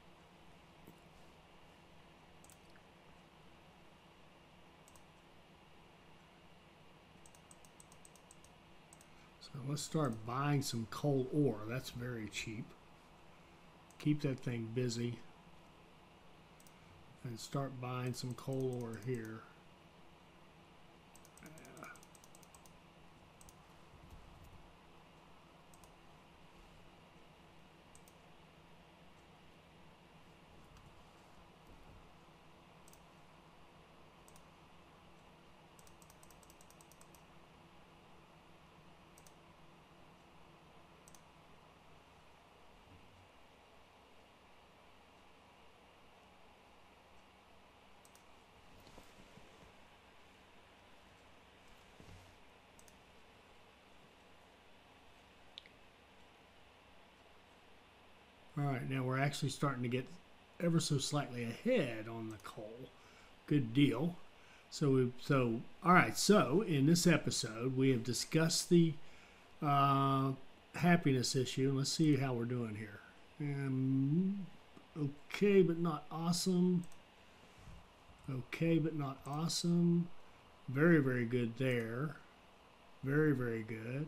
So let's start buying some coal ore. That's very cheap. Keep that thing busy. And start buying some coal ore here. All right, now we're actually starting to get ever so slightly ahead on the coal. Good deal. So all right, so in this episode we have discussed the happiness issue. Let's see how we're doing here. Okay, but not awesome. Okay, but not awesome. Very, very good there. Very, very good.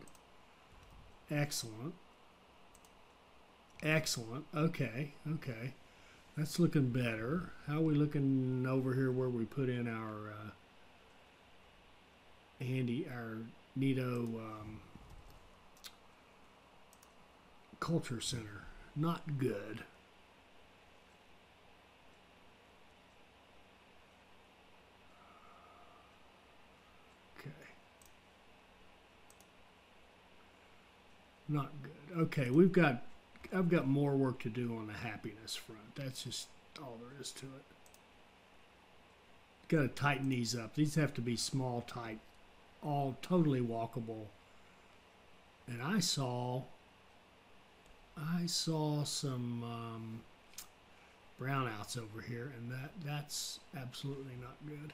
Excellent. Excellent. Okay. That's looking better. How are we looking over here where we put in our Nito Culture Center? Not good. Okay. Not good. Okay, I've got more work to do on the happiness front. That's just all there is to it. Got to tighten these up. These have to be small, tight, all totally walkable. And I saw some brownouts over here, and that's absolutely not good.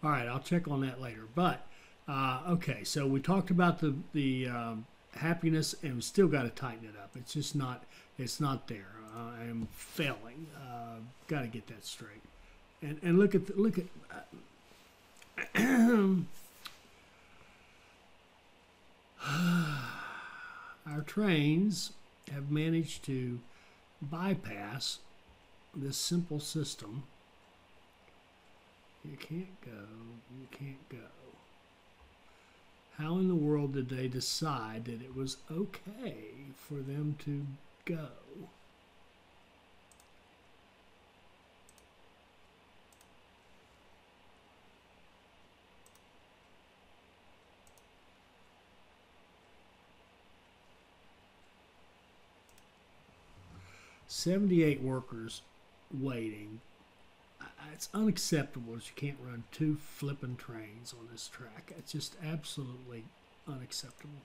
All right, I'll check on that later. But okay, so we talked about the happiness, and we still got to tighten it up. It's just not. It's not there. I am failing. Got to get that straight. And look at our trains have managed to bypass this simple system. You can't go. You can't go. How in the world did they decide that it was okay for them to go? $78 workers waiting. It's unacceptable that you can't run two flipping trains on this track. It's just absolutely unacceptable.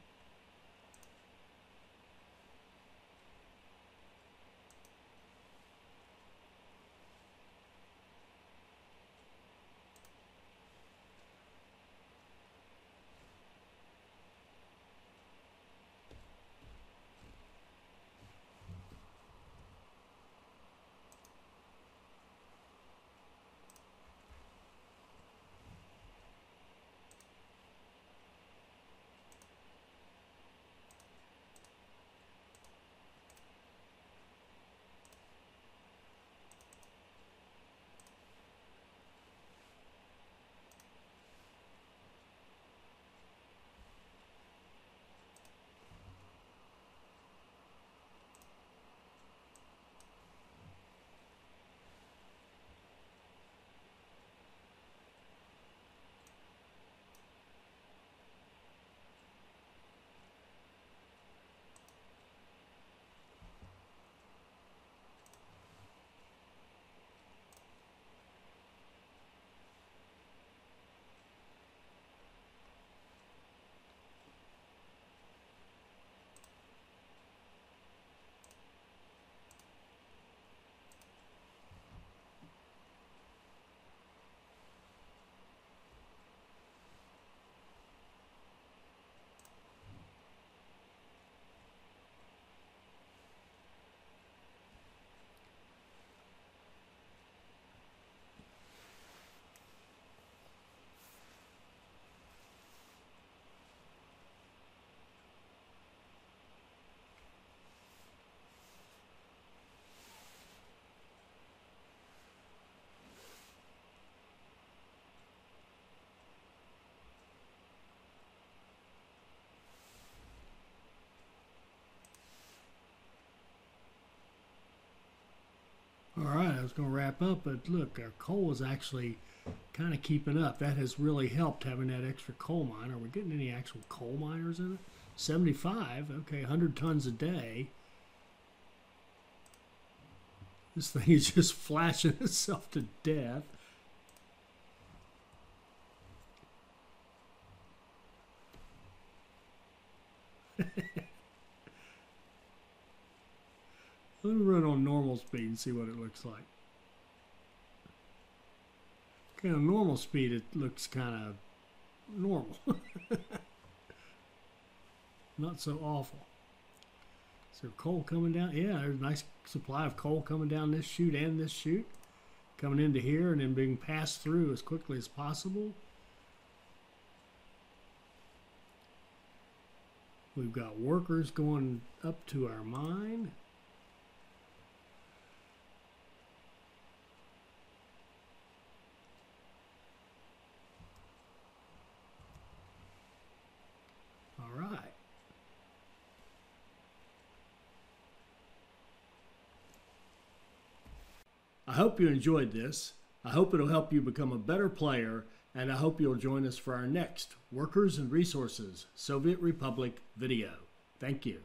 All right, I was going to wrap up, but look, our coal is actually kind of keeping up. That has really helped having that extra coal mine. Are we getting any actual coal miners in it? 75, okay, 100 tons a day. This thing is just flashing itself to death. Let me run on normal speed and see what it looks like. Okay, on normal speed it looks kind of normal. Not so awful. Is there coal coming down? Yeah, there's a nice supply of coal coming down this chute and this chute. Coming into here and then being passed through as quickly as possible. We've got workers going up to our mine. All right. I hope you enjoyed this. I hope it'll help you become a better player, and I hope you'll join us for our next Workers and Resources Soviet Republic video. Thank you.